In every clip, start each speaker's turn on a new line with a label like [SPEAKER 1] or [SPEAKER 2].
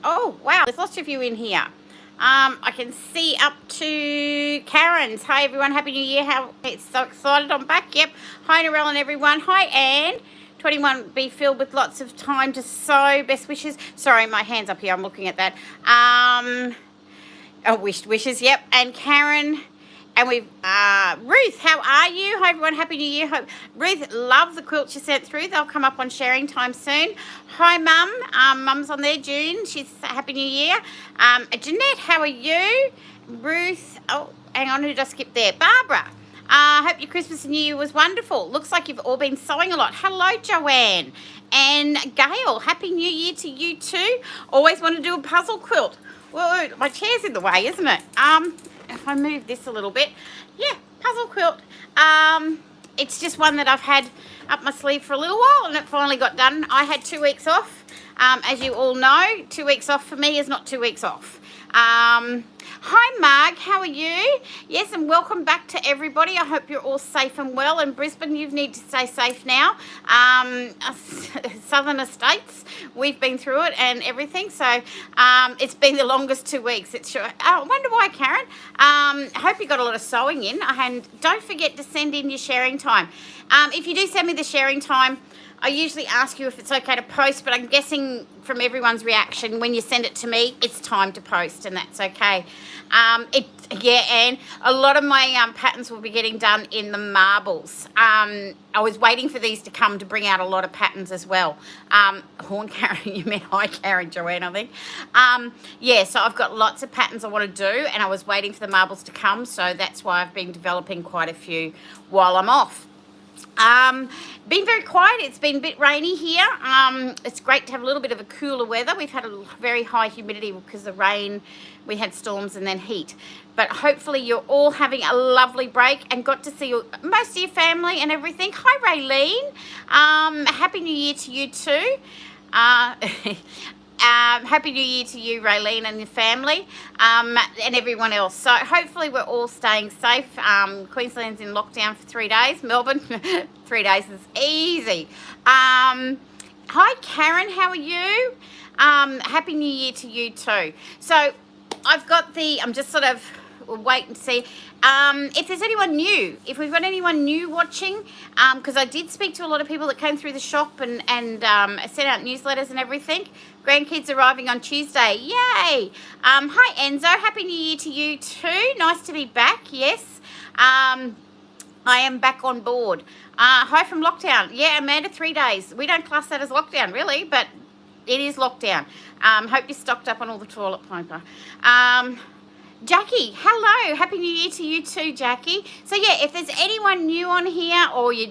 [SPEAKER 1] Oh, wow, there's lots of you in here. I can see up to Karen's. Hi, everyone. Happy New Year. How it's so excited. I'm back. Yep. Hi, Narelle and everyone. Hi, Anne. 21 be filled with lots of time to sew. Best wishes. Sorry, my hand's up here. I'm looking at that. Oh, wishes. Yep. And Karen. And we've, Ruth, how are you? Hi, everyone. Happy New Year. Hope Ruth, love the quilts you sent through. They'll come up on sharing time soon. Hi, Mum. Mum's on there, June. She's Happy New Year. Jeanette, how are you? Ruth, oh, hang on, who did I skip there? Barbara. Hope your Christmas and New Year was wonderful. Looks like you've all been sewing a lot. Hello, Joanne. And Gail, Happy New Year to you too. Always want to do a puzzle quilt. Whoa, my chair's in the way, isn't it? If I move this a little bit, yeah, puzzle quilt. It's just one that I've had up my sleeve for a little while, and it finally got done. I had 2 weeks off. As you all know, 2 weeks off for me is not 2 weeks off. Hi, Marg, how are you? Yes, and welcome back to everybody. I hope you're all safe and well. In Brisbane, you need to stay safe now. Southern Estates, we've been through it and everything, so it's been the longest 2 weeks. It's sure. I wonder why, Karen. I hope you got a lot of sewing in, and don't forget to send in your sharing time. If you do send me the sharing time, I usually ask you if it's okay to post, but I'm guessing from everyone's reaction, when you send it to me, it's time to post, and that's okay. And a lot of my patterns will be getting done in the marbles. I was waiting for these to come to bring out a lot of patterns as well. Horn Karen, you meant hi Karen, Joanne, I think. Yeah, so I've got lots of patterns I want to do, and I was waiting for the marbles to come, so that's why I've been developing quite a few while I'm off. Been very quiet. It's been a bit rainy here. It's great to have a little bit of a cooler weather. We've had a very high humidity because of the rain. We had storms and then heat. But hopefully you're all having a lovely break and got to see most of your family and everything. Hi, Raylene. Happy New Year to you too. Happy New Year to you, Raylene, and your family, and everyone else. So hopefully we're all staying safe. Queensland's in lockdown for 3 days. Melbourne, 3 days is easy. Hi, Karen, how are you? Happy New Year to you too. So I've got I'm just sort of wait and see. If there's anyone new, if we've got anyone new watching, because I did speak to a lot of people that came through the shop and sent out newsletters and everything. Grandkids arriving on Tuesday. Yay! Hi, Enzo. Happy New Year to you too. Nice to be back. Yes. I am back on board. Hi from lockdown. Yeah, Amanda, 3 days. We don't class that as lockdown, really, but it is lockdown. Hope you're stocked up on all the toilet paper. Jackie, hello. Happy New Year to you too, Jackie. So, yeah, if there's anyone new on here or you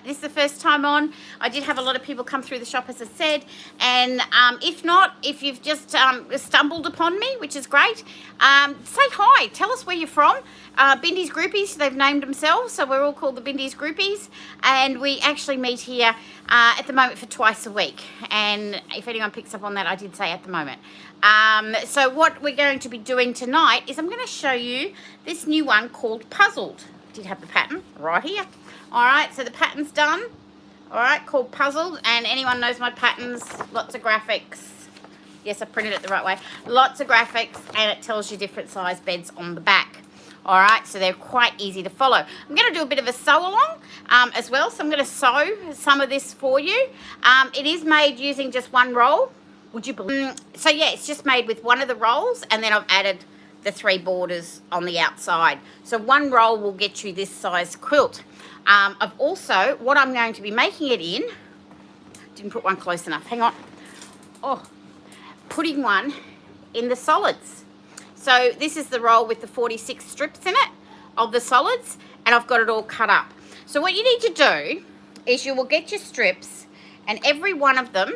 [SPEAKER 1] this is the first time on, I did have a lot of people come through the shop, as I said. And if not, if you've just stumbled upon me, which is great, say hi. Tell us where you're from. Bindies Groupies, they've named themselves, so we're all called the Bindies Groupies. And we actually meet here at the moment for twice a week. And if anyone picks up on that, I did say at the moment. So what we're going to be doing tonight is I'm going to show you this new one called Puzzled. I did have the pattern right here. All right, so the pattern's done. All right, called Puzzled, and anyone knows my patterns, lots of graphics. Yes, I printed it the right way. Lots of graphics, and it tells you different size beds on the back. All right, so they're quite easy to follow. I'm going to do a bit of a sew along as well, so I'm going to sew some of this for you. It is made using just one roll. Would you believe? So yeah, it's just made with one of the rolls, and then I've added the 3 borders on the outside. So one roll will get you this size quilt. I've also, what I'm going to be making it in, didn't put one close enough, hang on. Oh, putting one in the solids. So this is the roll with the 46 strips in it of the solids, and I've got it all cut up. So what you need to do is you will get your strips, and every one of them,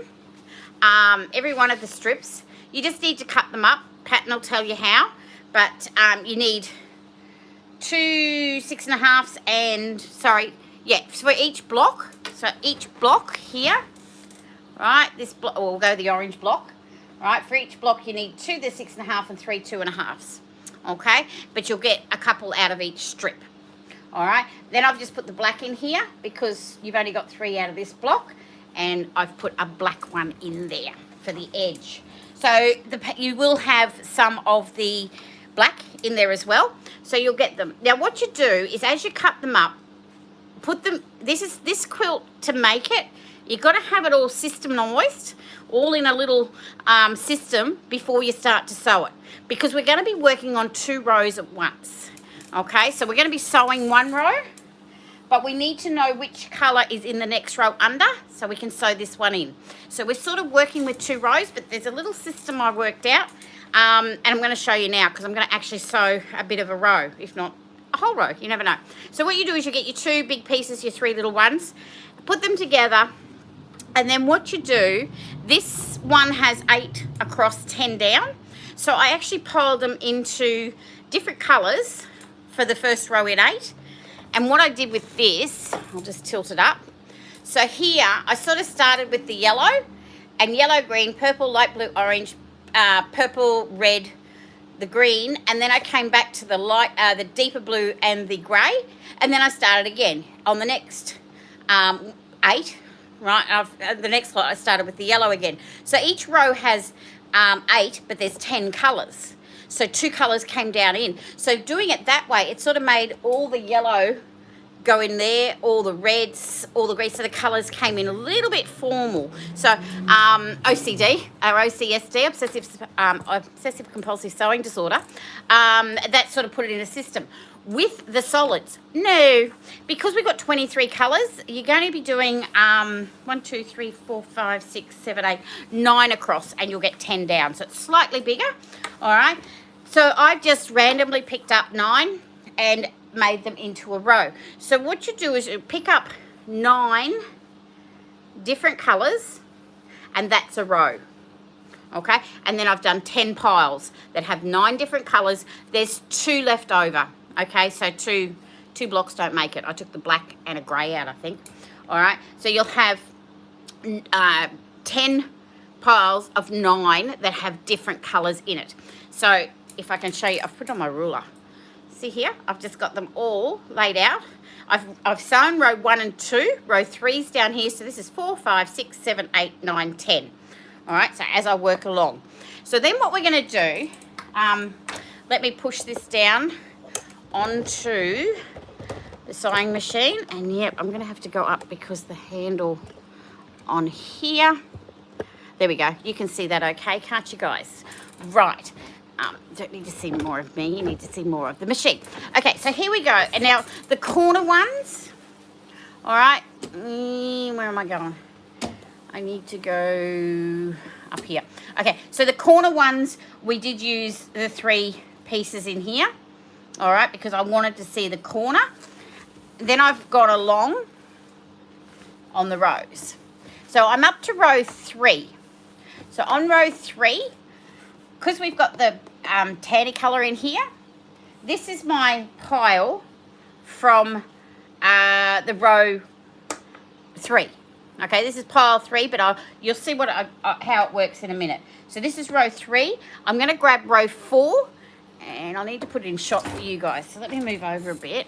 [SPEAKER 1] every one of the strips, you just need to cut them up. Pattern will tell you how, but you need 2 6.5s and, sorry, yeah, for each block. So each block here, right, this block, we'll go the orange block. Right, for each block you need 2 the 6.5 and 3 2.5s. Okay, but you'll get a couple out of each strip. All right, then I've just put the black in here because you've only got 3 out of this block, and I've put a black one in there for the edge. So you will have some of the black in there as well. So you'll get them. Now what you do is as you cut them up, put them, this quilt to make it, you've got to have it all systemised, all in a little system before you start to sew it. Because we're going to be working on 2 rows at once. Okay, so we're going to be sewing 1 row, but we need to know which colour is in the next row under so we can sew this one in. So we're sort of working with 2 rows, but there's a little system I worked out, and I'm going to show you now because I'm going to actually sew a bit of a row, if not a whole row, you never know. So what you do is you get your 2 big pieces, your 3 little ones, put them together, and then what you do, this one has 8 across, 10 down. So I actually piled them into different colours for the first row in 8. And what I did with this, I'll just tilt it up. So here, I sort of started with the yellow, and yellow, green, purple, light blue, orange, purple, red, the green, and then I came back to the light, the deeper blue and the grey, and then I started again on the next 8, right? The next lot I started with the yellow again. So each row has 8, but there's 10 colours. So 2 colours came down in. So doing it that way, it sort of made all the yellow go in there, all the reds, all the greens, so the colours came in a little bit formal. So OCD, or OCSD, obsessive compulsive sewing disorder, that sort of put it in a system. With the solids, no, because we've got 23 colours, you're going to be doing 1, 2, 3, 4, 5, 6, 7, 8, 9 across, and you'll get 10 down. So it's slightly bigger, all right? So I've just randomly picked up 9 and made them into a row. So what you do is you pick up 9 different colours, and that's a row. Okay, and then I've done 10 piles that have 9 different colours. There's 2 left over. Okay, so two blocks don't make it. I took the black and a grey out, I think. All right, so you'll have 10 piles of 9 that have different colours in it. So if I can show you, I've put on my ruler. See here, I've just got them all laid out. I've sewn row 1 and 2, row 3's down here. So this is 4, 5, 6, 7, 8, 9, 10. All right, so as I work along. So then what we're going to do, let me push this down onto the sewing machine, and yep, I'm going to have to go up because the handle on here, there we go. You can see that okay, can't you guys? Right. Don't need to see more of me, you need to see more of the machine. Okay, so here we go. And now the corner ones, all right, where am I going? I need to go up here. Okay, so the corner ones, we did use the 3 pieces in here, all right, because I wanted to see the corner. Then I've gone along on the rows. So I'm up to row 3. So on row 3, because we've got the tanny colour in here, this is my pile from the row 3. Okay, this is pile 3, but you'll see what how it works in a minute. So this is row 3. I'm going to grab row 4, and I'll need to put it in shot for you guys. So let me move over a bit.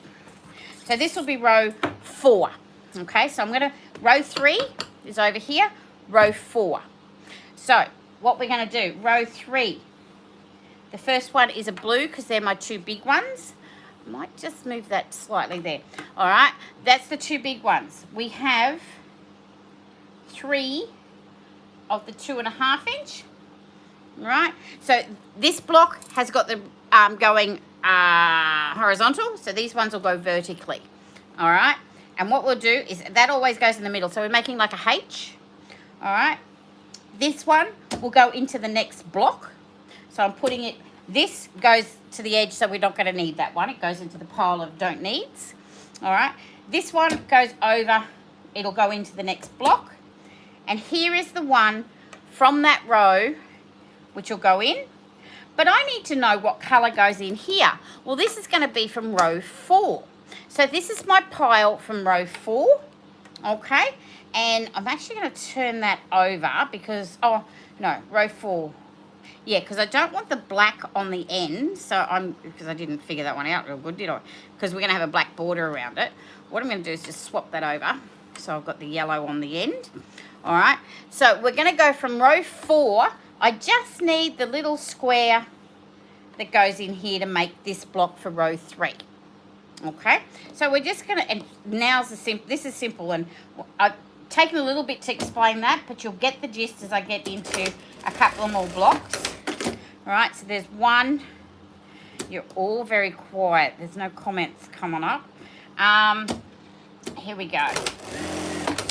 [SPEAKER 1] So this will be row 4. Okay, so I'm going to, row 3 is over here, row 4. So what we're going to do, row 3, the first one is a blue because they're my 2 big ones. I might just move that slightly there. All right, that's the 2 big ones. We have 3 of the 2.5 inch. Right, so this block has got the going horizontal, so these ones will go vertically. All right, and what we'll do is that always goes in the middle, so we're making like a H. All right, this one will go into the next block, so I'm putting it, this goes to the edge, so we're not going to need that one. It goes into the pile of don't needs. All right, this one goes over, it'll go into the next block, and here is the one from that row which will go in. But I need to know what colour goes in here. Well, this is going to be from row 4. So this is my pile from row 4, okay? And I'm actually going to turn that over because, oh, no, row 4. Yeah, because I don't want the black on the end. So because I didn't figure that one out real good, did I? Because we're going to have a black border around it. What I'm going to do is just swap that over. So I've got the yellow on the end. All right. So we're going to go from row 4 I just need the little square that goes in here to make this block for row 3. Okay, so we're just gonna, and now's this is simple, and I've taken a little bit to explain that, but you'll get the gist as I get into a couple of more blocks. All right, so there's one. You're all very quiet. There's no comments coming up. Here we go.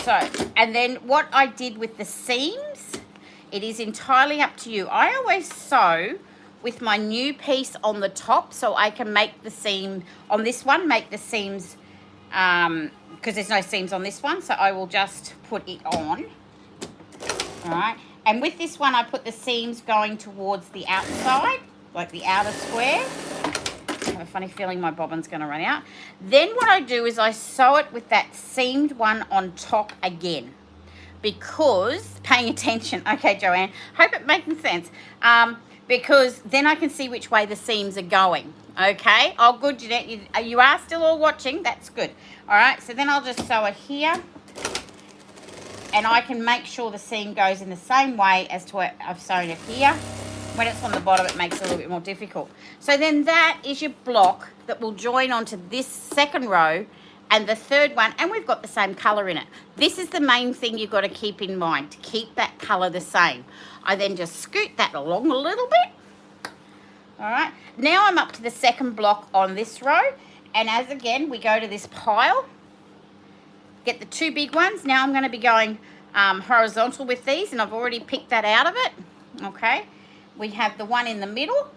[SPEAKER 1] So, and then what I did with the seams, it is entirely up to you. I always sew with my new piece on the top so I can make the seam on this one, make the seams, because there's no seams on this one, so I will just put it on. All right, and with this one I put the seams going towards the outside, like the outer square. I have a funny feeling my bobbin's going to run out. Then what I do is I sew it with that seamed one on top again, because, paying attention, okay Joanne, hope it's making sense, because then I can see which way the seams are going. Okay, oh good, Jeanette, you are still all watching, that's good. All right, so then I'll just sew it here, and I can make sure the seam goes in the same way as to what I've sewn it here. When it's on the bottom, it makes it a little bit more difficult. So then that is your block that will join onto this second row and the third one, and we've got the same colour in it. This is the main thing you've got to keep in mind, to keep that colour the same. I then just scoot that along a little bit. All right, now I'm up to the second block on this row, and as again, we go to this pile, get the 2 big ones. Now I'm going to be going horizontal with these, and I've already picked that out of it. Okay, we have the one in the middle.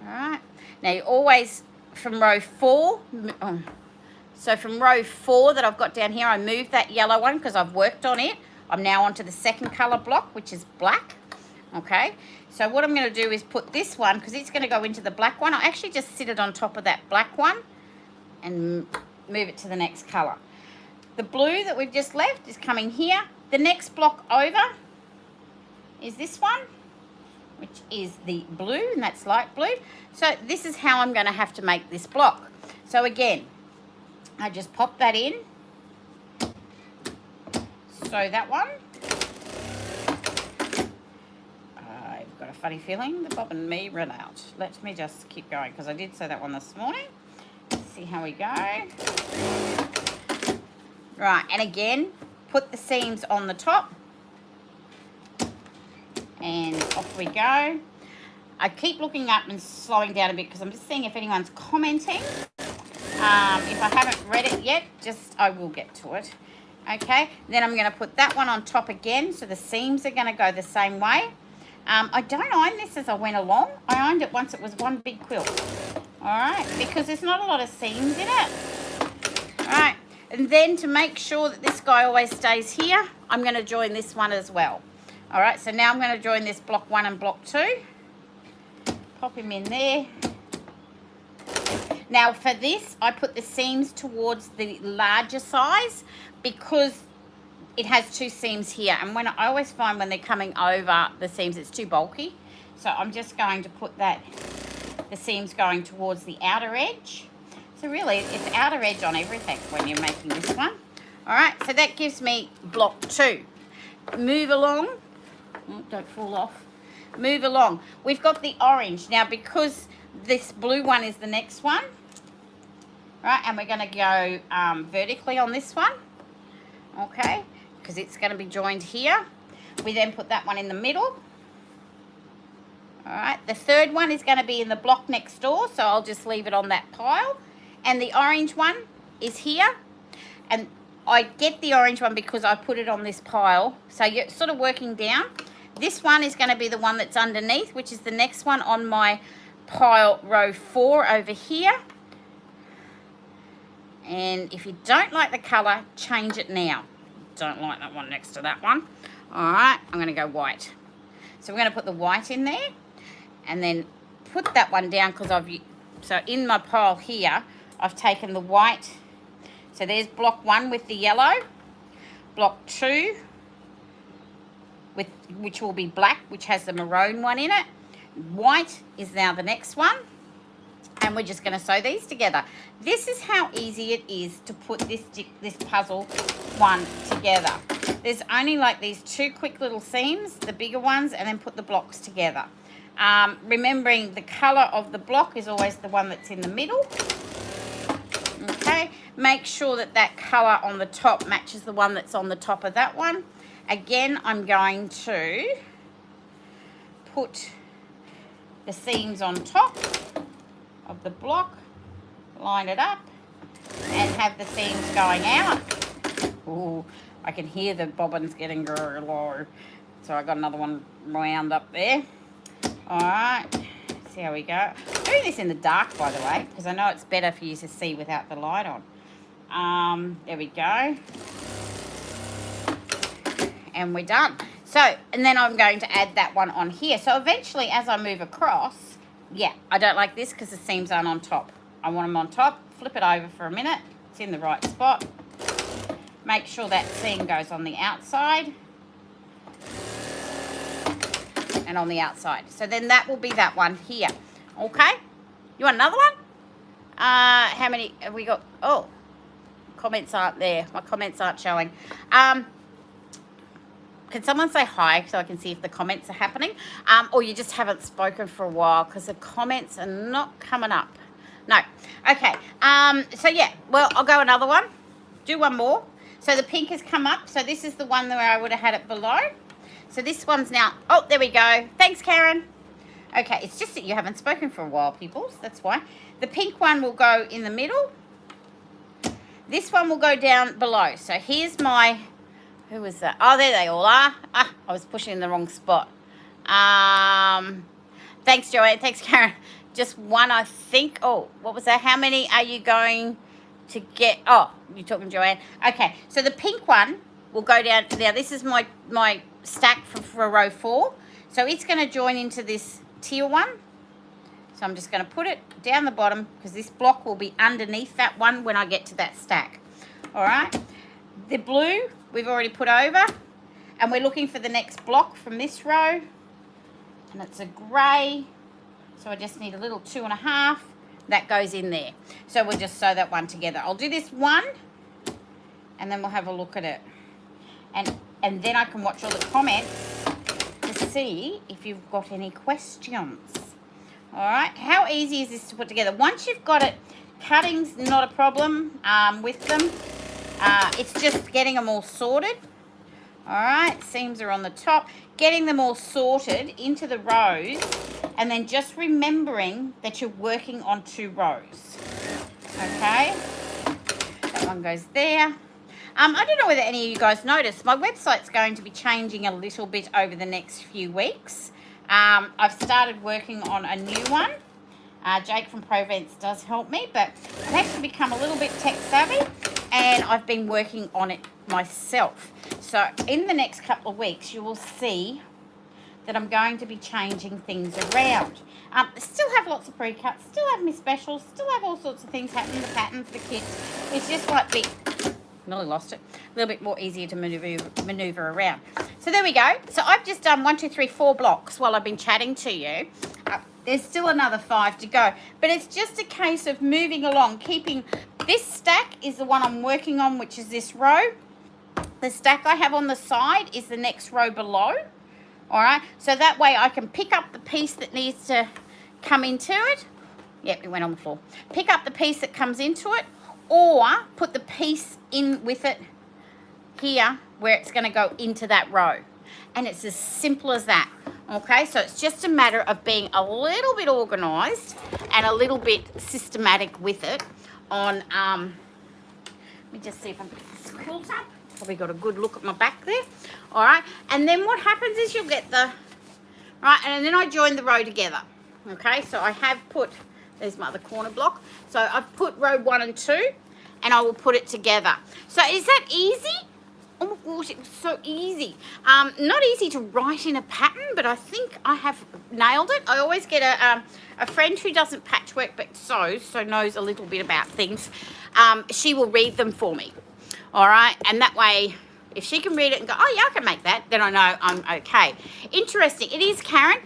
[SPEAKER 1] All right, now you always, from row 4, so from row 4 that I've got down here, I moved that yellow one because I've worked on it. I'm now onto the second colour block, which is black. Okay, so what I'm going to do is put this one, because it's going to go into the black one. I'll actually just sit it on top of that black one and move it to the next colour. The blue that we've just left is coming here. The next block over is this one, which is the blue, and that's light blue. So this is how I'm going to have to make this block. So again, I just pop that in, sew that one. I've got a funny feeling the bobbin may run out. Let me just keep going, because I did sew that one this morning. Let's see how we go. Right, and again, put the seams on the top, and off we go. I keep looking up and slowing down a bit because I'm just seeing if anyone's commenting. If I haven't read it yet, I will get to it. Okay, then I'm going to put that one on top again, so the seams are going to go the same way. I don't iron this as I went along. I ironed it once it was one big quilt. All right, because there's not a lot of seams in it. All right, and then to make sure that this guy always stays here, I'm going to join this one as well. All right, so now I'm going to join this block 1 and block 2. Pop him in there. Now for this, I put the seams towards the larger size because it has 2 seams here. And I always find when they're coming over the seams, it's too bulky. So I'm just going to put the seams going towards the outer edge. So really, it's outer edge on everything when you're making this one. All right, so that gives me block 2. Move along. Oh, don't fall off. Move along. We've got the orange. Now, because this blue one is the next one, right, and we're going to go vertically on this one, okay, because it's going to be joined here. We then put that one in the middle. All right, the third one is going to be in the block next door, so I'll just leave it on that pile. And the orange one is here. And I get the orange one because I put it on this pile. So you're sort of working down. This one is going to be the one that's underneath, which is the next one on my pile, row 4 over here. And if you don't like the colour, change it now. Don't like that one next to that one. All right, I'm going to go white. So we're going to put the white in there and then put that one down because so in my pile here, I've taken the white. So there's block 1 with the yellow, block 2, which will be black, which has the maroon one in it. White is now the next one. And we're just going to sew these together. This is how easy it is to put this puzzle one together. There's only like these 2 quick little seams, the bigger ones, and then put the blocks together. Remembering the colour of the block is always the one that's in the middle. Okay, make sure that that colour on the top matches the one that's on the top of that one. Again, I'm going to put the seams on top of the block, line it up, and have the seams going out. Ooh, I can hear the bobbins getting low. So I got another one round up there. All right, see how we go. I'm doing this in the dark, by the way, because I know it's better for you to see without the light on. There we go. And we're done. So, and then I'm going to add that one on here. So eventually, as I move across, yeah, I don't like this because the seams aren't on top. I want them on top. Flip it over for a minute. It's in the right spot. Make sure that seam goes on the outside and on the outside. So then that will be that one here. Okay? You want another one? How many have we got? Oh, comments aren't there. My comments aren't showing. Can someone say hi so I can see if the comments are happening? Or you just haven't spoken for a while because the comments are not coming up. No. Okay. So yeah, well, I'll go another one. Do one more. So the pink has come up. So this is the one where I would have had it below. So this one's now, oh, there we go. Thanks, Karen. Okay, it's just that you haven't spoken for a while, peoples. That's why. The pink one will go in the middle. This one will go down below. So here's my, who was that? Oh, there they all are. Ah, I was pushing in the wrong spot. Thanks, Joanne. Thanks, Karen. Just one, I think. Oh, what was that? How many are you going to get? Oh, you're talking, Joanne. Okay, so the pink one will go down. Now, this is my stack for row 4. So it's going to join into this teal one. So I'm just going to put it down the bottom because this block will be underneath that one when I get to that stack. All right. The blue we've already put over. And we're looking for the next block from this row. And it's a grey. So I just need a little 2.5. That goes in there. So we'll just sew that one together. I'll do this one. And then we'll have a look at it. And then I can watch all the comments to see if you've got any questions. All right. How easy is this to put together? Once you've got it, cutting's not a problem with them. It's just getting them all sorted. All right. Seams are on the top. Getting them all sorted into the rows. And then just remembering that you're working on 2 rows. Okay. That one goes there. I don't know whether any of you guys noticed, my website's going to be changing a little bit over the next few weeks. I've started working on a new one. Jake from Provence does help me, but I've actually become a little bit tech savvy and I've been working on it myself. So in the next couple of weeks, you will see that I'm going to be changing things around. Still have lots of pre-cuts, still have my specials, still have all sorts of things happening, the patterns, the kits. It's just like big... Nearly lost it. A little bit more easier to maneuver around. So there we go. So I've just done 1, 2, 3, 4 blocks while I've been chatting to you. There's still another 5 to go. But it's just a case of moving along, keeping... This stack is the one I'm working on, which is this row. The stack I have on the side is the next row below. All right. So that way I can pick up the piece that needs to come into it. Yep, it went on the floor. Pick up the piece that comes into it. Or put the piece in with it here where it's going to go into that row. And it's as simple as that. Okay, so it's just a matter of being a little bit organised and a little bit systematic with it on, let me just see if I can put this quilt up. Probably got a good look at my back there. All right, and then what happens is you'll get the, right, and then I join the row together. Okay, so I have put... There's my other corner block. So I've put row 1 and 2 and I will put it together. So is that easy? Oh my gosh, it was so easy. Not easy to write in a pattern, but I think I have nailed it. I always get a friend who doesn't patchwork but sews, so knows a little bit about things. She will read them for me. All right, and that way, if she can read it and go, oh yeah, I can make that, then I know I'm okay. Interesting. It is, Karen.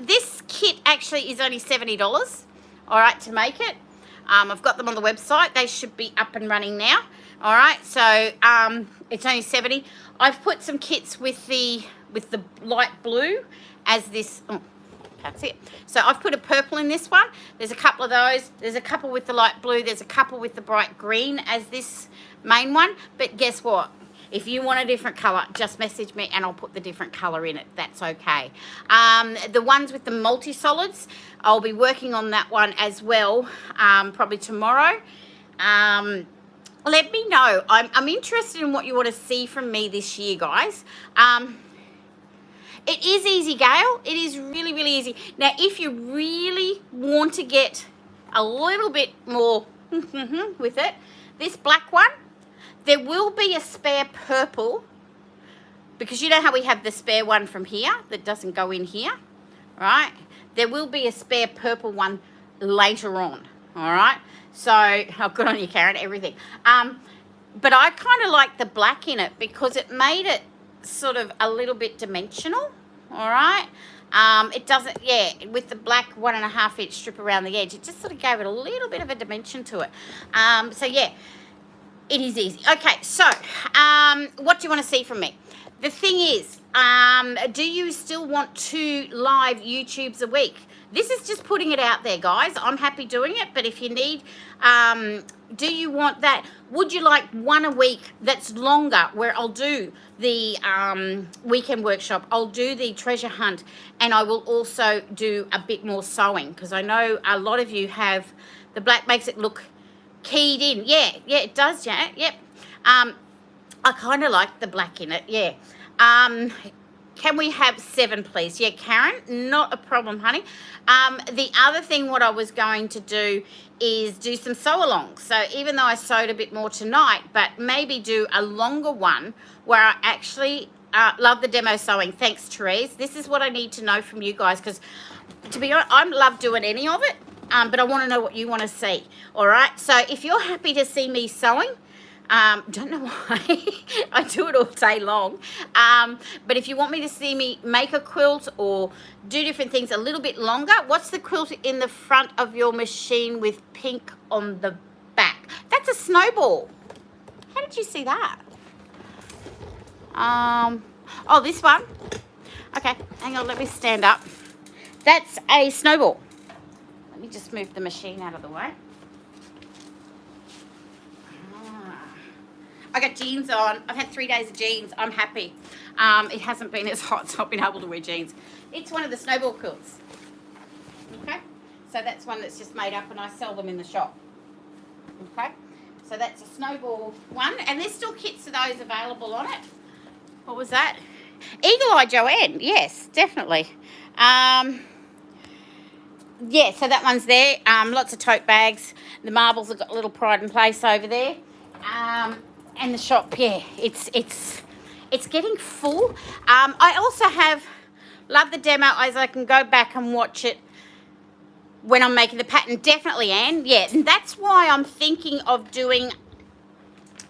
[SPEAKER 1] This kit actually is only $70. All right, to make it. I've got them on the website. They should be up and running now. All right, so it's only 70. I've put some kits with the light blue as this. Oh, that's it. So I've put a purple in this one. There's a couple of those. There's a couple with the light blue. There's a couple with the bright green as this main one. But guess what? If you want a different colour, just message me and I'll put the different colour in it. That's okay. The ones with the multi-solids, I'll be working on that one as well, probably tomorrow. Let me know. I'm interested in what you want to see from me this year, guys. It is easy, Gail. It is really, really easy. Now, if you really want to get a little bit more with it, this black one, there will be a spare purple, because you know how we have the spare one from here that doesn't go in here, right? There will be a spare purple one later on, all right? So, oh, good on you, Karen, everything. But I kind of like the black in it because it made it sort of a little bit dimensional, all right? It doesn't, yeah, with the black 1.5 inch strip around the edge, it just sort of gave it a little bit of a dimension to it. So, yeah. It is easy. Okay, so what do you want to see from me? The thing is, do you still want 2 live YouTubes a week? This is just putting it out there, guys. I'm happy doing it, but if you need, do you want that? Would you like one a week that's longer, where I'll do the weekend workshop, I'll do the treasure hunt, and I will also do a bit more sewing, because I know a lot of you have, the black makes it look keyed in. Yeah, it does, Janet. Yep. I kind of like the black in it. Yeah. Can we have 7, please? Yeah, Karen, not a problem, honey. The other thing what I was going to do is do some sew-alongs. So even though I sewed a bit more tonight, but maybe do a longer one where I actually love the demo sewing. Thanks, Therese. This is what I need to know from you guys, because to be honest, I love doing any of it. But I want to know what you want to see. All right. So if you're happy to see me sewing, don't know why I do it all day long. But if you want me to see me make a quilt or do different things a little bit longer, what's the quilt in the front of your machine with pink on the back? That's a snowball. How did you see that? Oh, this one. Okay. Hang on. Let me stand up. That's a snowball. Let me just move the machine out of the way. I got jeans on. I've had 3 days of jeans. I'm happy. It hasn't been as hot, so I've been able to wear jeans. It's one of the snowball quilts. Okay? So that's one that's just made up, and I sell them in the shop. Okay? So that's a snowball one. And there's still kits of those available on it. What was that? Eagle Eye Joanne. Yes, definitely. Yeah, so that one's there. Lots of tote bags. The marbles have got a little pride and place over there. And the shop, yeah, it's getting full. I also love the demo, as I can go back and watch it when I'm making the pattern. Definitely, Anne. Yeah, and that's why I'm thinking of doing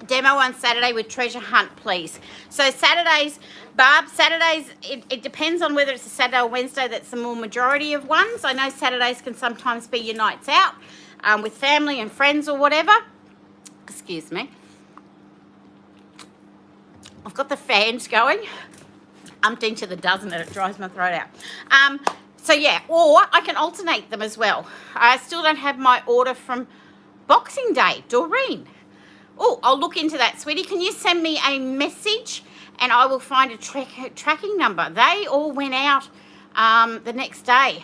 [SPEAKER 1] demo on Saturday with treasure hunt, please. So Saturdays, Barb, Saturdays, it depends on whether it's a Saturday or Wednesday. That's the more majority of ones. I know Saturdays can sometimes be your nights out with family and friends or whatever. Excuse me. I've got the fans going. Umpteen to the dozen, and it dries my throat out. So yeah, or I can alternate them as well. I still don't have my order from Boxing Day, Doreen. Oh, I'll look into that, sweetie. Can you send me a message and I will find a tracking number? They all went out the next day.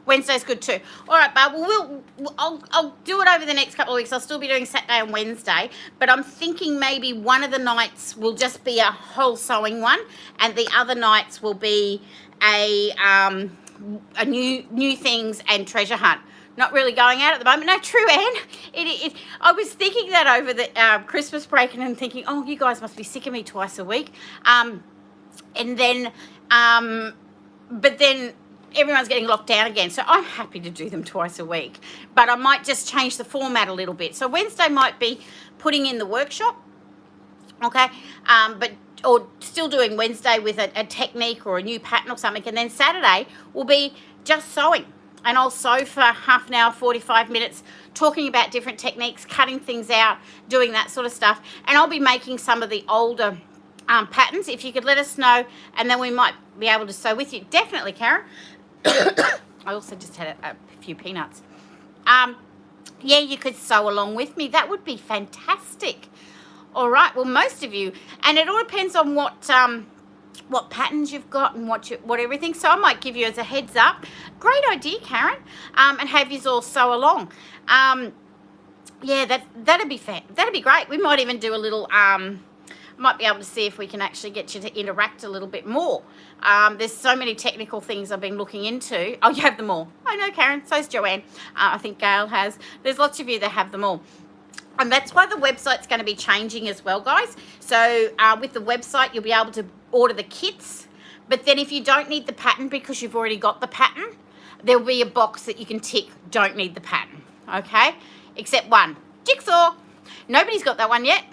[SPEAKER 1] Wednesday's good too. All right, Barb. Well, I'll do it over the next couple of weeks. I'll still be doing Saturday and Wednesday, but I'm thinking maybe one of the nights will just be a whole sewing one, and the other nights will be a new things and treasure hunt. Not really going out at the moment. No, true, Anne. I was thinking that over the Christmas break, and I'm thinking, oh, you guys must be sick of me twice a week. And then, but then everyone's getting locked down again. So I'm happy to do them twice a week. But I might just change the format a little bit. So Wednesday might be putting in the workshop, okay? Or still doing Wednesday with a technique or a new pattern or something. And then Saturday will be just sewing. and I'll sew for half an hour, 45 minutes, talking about different techniques, cutting things out, doing that sort of stuff. And I'll be making some of the older patterns. If you could let us know, and then we might be able to sew with you. Definitely, Karen. I also just had a few peanuts. Yeah, you could sew along with me. That would be fantastic. All right. Well, most of you, and it all depends on what patterns you've got and what everything. So I might give you as a heads up. Great idea, Karen. And have you all sew along. Yeah, that'd be great. We might even do a little might be able to see if we can actually get you to interact a little bit more. There's so many technical things I've been looking into. Oh, you have them all. I know, Karen. So's Joanne. I think Gail has. There's lots of you that have them all. And that's why the website's going to be changing as well, guys. So with the website, you'll be able to order the kits. But then if you don't need the pattern because you've already got the pattern, there'll be a box that you can tick, don't need the pattern. Okay? Except one. Jigsaw. Nobody's got that one yet.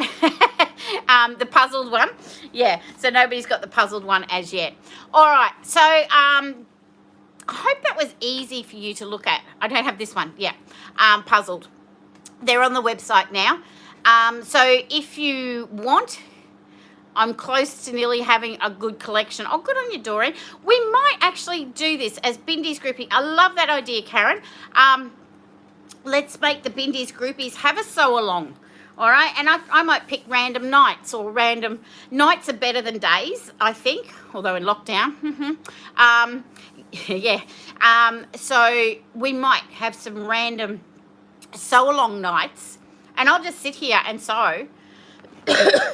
[SPEAKER 1] The puzzled one. Yeah, so nobody's got the puzzled one as yet. All right, so I hope that was easy for you to look at. I don't have this one. Yeah, puzzled. They're on the website now. So if you want, I'm close to nearly having a good collection. Oh, good on you, Doreen. We might actually do this as Bindies grouping. I love that idea, Karen. Let's make the Bindies groupies have a sew along. All right, and I might pick random nights, or random nights are better than days, I think, although in lockdown. Yeah, so we might have some random sew along nights, and I'll just sit here and sew.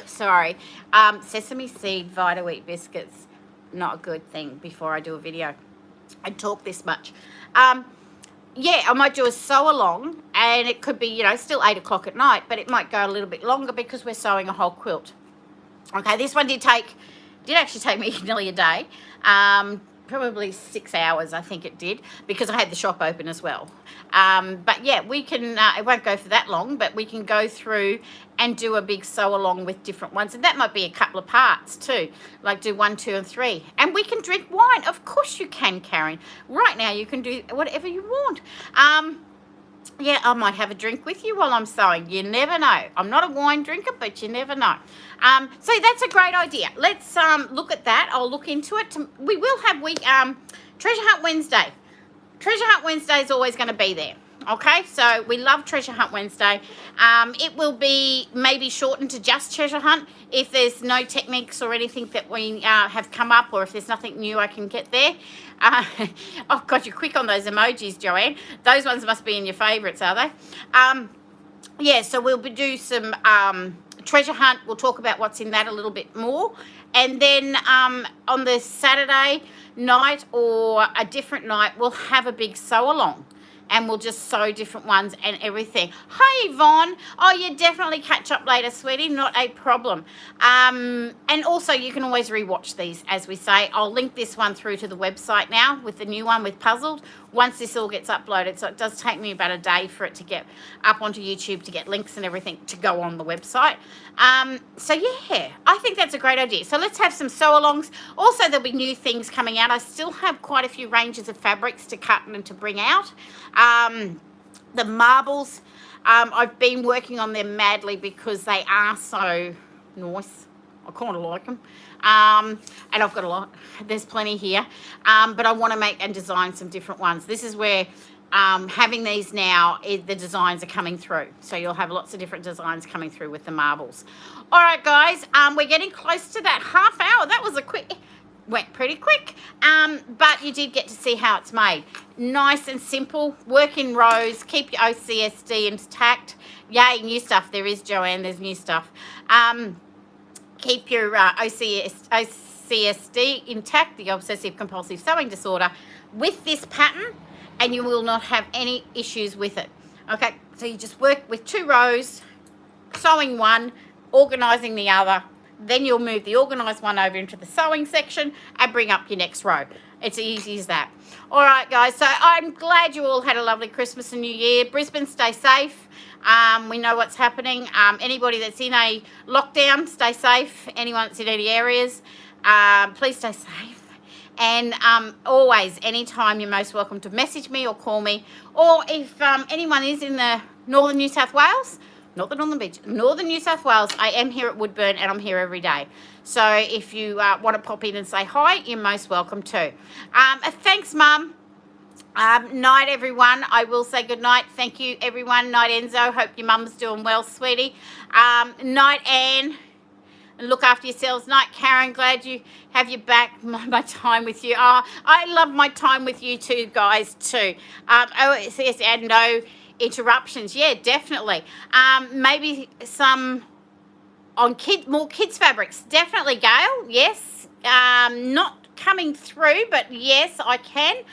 [SPEAKER 1] Sorry, sesame seed Vita Wheat biscuits, not a good thing before I do a video. I talk this much. Yeah, I might do a sew along, and it could be, you know, still 8 o'clock at night, but it might go a little bit longer because we're sewing a whole quilt. Okay, this one did actually take me nearly a day. Probably 6 hours, I think it did, because I had the shop open as well. But yeah, we can, it won't go for that long, but we can go through and do a big sew along with different ones. And that might be a couple of parts too, like do 1, 2, and 3. And we can drink wine. Of course you can, Karen. Right now you can do whatever you want. Yeah, I might have a drink with you while I'm sewing. You never know. I'm not a wine drinker, but you never know. So that's a great idea. Let's look at that. I'll look into it. We will have Treasure Hunt Wednesday. Treasure Hunt Wednesday is always going to be there. Okay, so we love Treasure Hunt Wednesday. It will be maybe shortened to just Treasure Hunt if there's no techniques or anything that we have come up, or if there's nothing new I can get there. Oh, God, you're quick on those emojis, Joanne. Those ones must be in your favourites, are they? Yeah, so we'll do some Treasure Hunt. We'll talk about what's in that a little bit more. And then on the Saturday night or a different night, we'll have a big sew along. And we'll just sew different ones and everything. Hi, Yvonne. Oh, you definitely catch up later, sweetie. Not a problem. And also, you can always rewatch these, as we say. I'll link this one through to the website now with the new one with Puzzled once this all gets uploaded. So it does take me about a day for it to get up onto YouTube, to get links and everything to go on the website. So, yeah, I think that's a great idea. So let's have some sew-alongs. Also, there'll be new things coming out. I still have quite a few ranges of fabrics to cut and to bring out. The marbles, I've been working on them madly because they are so nice. I kind of like them. And I've got a lot. There's plenty here. But I want to make and design some different ones. This is where having these now, the designs are coming through. So you'll have lots of different designs coming through with the marbles. All right, guys, we're getting close to that half hour. That was went pretty quick, but you did get to see how it's made. Nice and simple, work in rows, keep your OCSD intact. Yay, new stuff. There is, Joanne, there's new stuff. Keep your OCSD intact, the obsessive compulsive sewing disorder, with this pattern, and you will not have any issues with it. Okay, so you just work with 2 rows, sewing one, organising the other. Then you'll move the organised one over into the sewing section and bring up your next row. It's easy as that. All right, guys, so I'm glad you all had a lovely Christmas and New Year. Brisbane, stay safe. We know what's happening. Anybody that's in a lockdown, stay safe. Anyone that's in any areas, please stay safe. And always, anytime, you're most welcome to message me or call me. Or if anyone is in the northern New South Wales, not the Northern Beach, northern New South Wales, I am here at Woodburn and I'm here every day. So if you want to pop in and say hi, you're most welcome to. Thanks, Mum. Night, everyone. I will say good night. Thank you, everyone. Night, Enzo. Hope your mum's doing well, sweetie. Night, Anne. Look after yourselves. Night, Karen. Glad you have you back. My time with you. I love my time with you two guys too. Yes, and no interruptions. Yeah, definitely. Maybe some on more kids fabrics. Definitely, Gail. Yes. Not coming through, but yes, I can.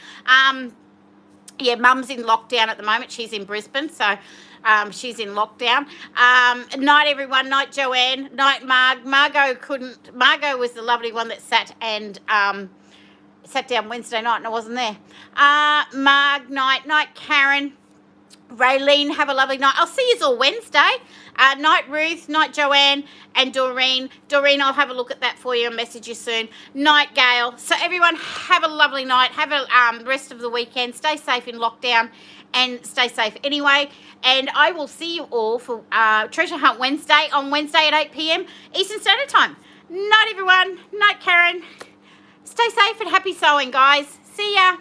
[SPEAKER 1] Yeah, Mum's in lockdown at the moment. She's in Brisbane, so she's in lockdown. Night, everyone. Night, Joanne. Night, Margot was the lovely one that sat down Wednesday night and I wasn't there. Marg, night, Karen. Raylene, have a lovely night. I'll see you all Wednesday. Night, Ruth. Night, Joanne and Doreen. Doreen, I'll have a look at that for you and message you soon. Night, Gail. So everyone, have a lovely night. Have a rest of the weekend. Stay safe in lockdown and stay safe anyway. And I will see you all for Treasure Hunt Wednesday on Wednesday at 8 p.m. Eastern Standard Time. Night, everyone. Night, Karen. Stay safe and happy sewing, guys. See ya.